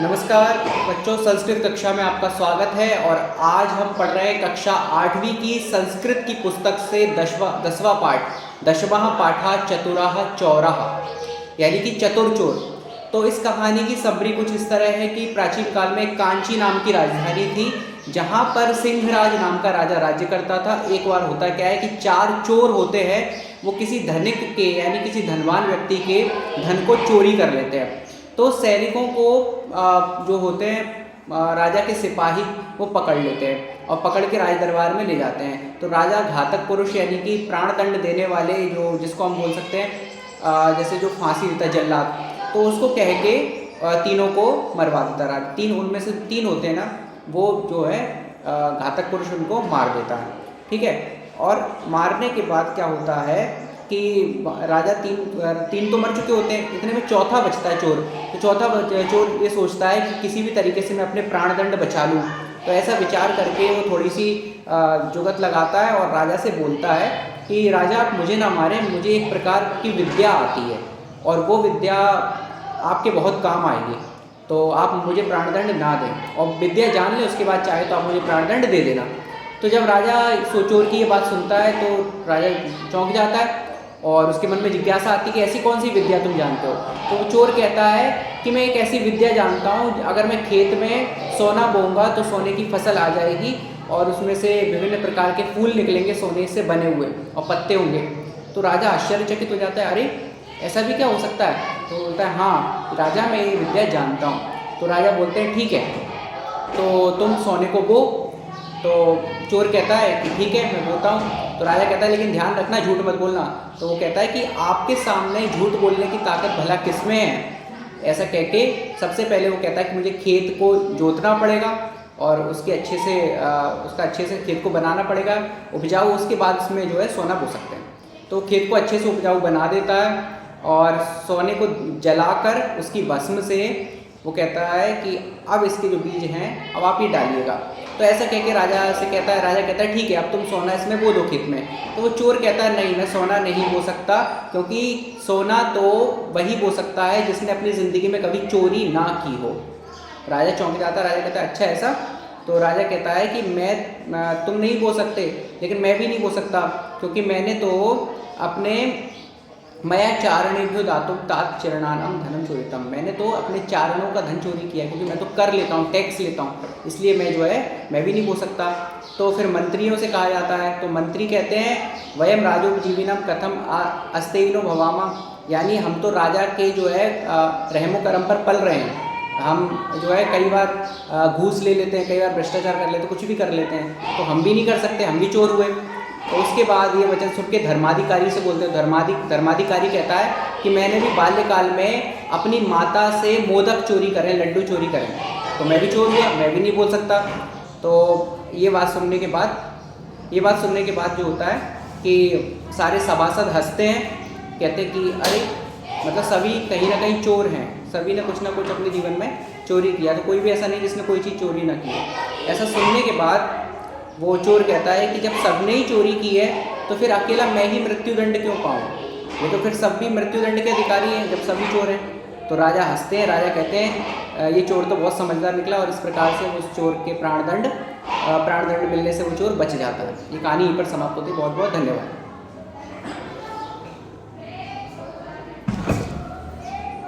नमस्कार बच्चों, संस्कृत कक्षा में आपका स्वागत है। और आज हम पढ़ रहे हैं कक्षा 8वीं की संस्कृत की पुस्तक से दसवां पाठ, दशमः पाठा चतुराः चौराः, यानी कि चतुर चोर। तो इस कहानी की समरी कुछ इस तरह है कि प्राचीन काल में कांची नाम की राजधानी थी, जहाँ पर सिंहराज नाम का राजा राज्य करता था। एक बार होता क्या है कि 4 चोर होते हैं, वो किसी धनिक के यानी किसी धनवान व्यक्ति के धन को चोरी कर लेते हैं। तो सैनिकों को जो होते हैं राजा के सिपाही, वो पकड़ लेते हैं और पकड़ के राज दरबार में ले जाते हैं। तो राजा घातक पुरुष यानी कि प्राण दंड देने वाले, जो जिसको हम बोल सकते हैं जैसे जो फांसी देता है जल्लाद, तो उसको कह के तीनों को मरवा देता राजा। 3 उनमें से 3 होते हैं ना, वो जो है घातक पुरुष उनको मार देता है। ठीक है। और मारने के बाद क्या होता है कि राजा तीन तो मर चुके होते हैं, इतने में चौथा बचता है चोर। तो चौथा चोर ये सोचता है कि किसी भी तरीके से मैं अपने प्राणदंड बचा लूँ। तो ऐसा विचार करके वो थोड़ी सी जुगत लगाता है और राजा से बोलता है कि राजा, आप मुझे ना मारें, मुझे एक प्रकार की विद्या आती है और वो विद्या आपके बहुत काम आएगी, तो आप मुझे प्राणदंड ना दें और विद्या जान लें, उसके बाद चाहे तो आप मुझे प्राणदंड दे देना। तो जब राजा चोर की ये बात सुनता है तो राजा चौंक जाता है और उसके मन में जिज्ञासा आती है कि ऐसी कौन सी विद्या तुम जानते हो। तो वो चोर कहता है कि मैं एक ऐसी विद्या जानता हूँ, अगर मैं खेत में सोना बोऊंगा तो सोने की फसल आ जाएगी और उसमें से विभिन्न प्रकार के फूल निकलेंगे सोने से बने हुए और पत्ते होंगे। तो राजा आश्चर्यचकित हो जाता है, अरे ऐसा भी क्या हो सकता है। तो बोलता है, हाँ राजा, मैं ये विद्या जानता हूँ। तो राजा बोलते हैं, ठीक है, तो तुम सोने को बो। तो चोर कहता है कि ठीक है, मैं बोलता हूँ। तो राजा कहता है, लेकिन ध्यान रखना, झूठ मत बोलना। तो वो कहता है कि आपके सामने झूठ बोलने की ताकत भला किसमें है। ऐसा कह के सबसे पहले वो कहता है कि मुझे खेत को जोतना पड़ेगा और उसके उसका अच्छे से खेत को बनाना पड़ेगा उपजाऊ, उसके बाद उसमें जो है सोना बो सकते हैं। तो खेत को अच्छे से उपजाऊ बना देता है और सोने को जलाकर उसकी भस्म से वो कहता है कि अब इसके जो बीज हैं अब आप ये डालिएगा। तो ऐसा कह के राजा कहता है ठीक है, अब तुम सोना इसमें बो दो खेत में। तो वो चोर कहता है, नहीं, मैं सोना नहीं बो सकता, क्योंकि सोना तो वही बो सकता है जिसने अपनी ज़िंदगी में कभी चोरी ना की हो। राजा चौंक जाता है। राजा कहता है, अच्छा ऐसा। तो राजा कहता है कि तुम नहीं बो सकते, लेकिन मैं भी नहीं बो सकता, क्योंकि मैंने तो अपने मया चारणेभ्यो दातुं तात चरणानां धनम चोरितम, मैंने तो अपने चारणों का धन चोरी किया, क्योंकि मैं तो कर लेता हूँ, टैक्स लेता हूँ, इसलिए मैं भी नहीं बो सकता। तो फिर मंत्रियों से कहा जाता है। तो मंत्री कहते हैं, वयम राजोपजीविनम कथम अस्तेनो भवामा, यानी हम तो राजा के जो है रहमो करम पर पल रहे हैं। हम जो है कई बार घूस ले लेते हैं, कई बार भ्रष्टाचार कर लेते हैं, कुछ भी कर लेते हैं, तो हम भी नहीं कर सकते, हम भी चोर हुए। तो उसके बाद ये वचन सुन के धर्माधिकारी से बोलते हैं। धर्माधिकारी कहता है कि मैंने भी बाल्यकाल में अपनी माता से मोदक चोरी करें, लड्डू चोरी करें, तो मैं भी चोर हुआ, मैं भी नहीं बोल सकता। तो ये बात सुनने के बाद जो होता है कि सारे सभासद हंसते हैं, कहते हैं कि अरे मतलब सभी कहीं ना कहीं चोर हैं, सभी ने कुछ ना कुछ अपने जीवन में चोरी किया, तो कोई भी ऐसा नहीं जिसने कोई चीज़ चोरी ना की। ऐसा सुनने के बाद वो चोर कहता है कि जब सबने ही चोरी की है तो फिर अकेला मैं ही मृत्युदंड क्यों पाऊँ, ये तो फिर सब भी मृत्युदंड के अधिकारी हैं जब सभी चोर हैं। तो राजा हंसते हैं। राजा कहते हैं, ये चोर तो बहुत समझदार निकला, और इस प्रकार से उस चोर के प्राणदंड मिलने से वो चोर बच जाता है। ये कहानी यहीं पर समाप्त होती है। बहुत बहुत धन्यवाद।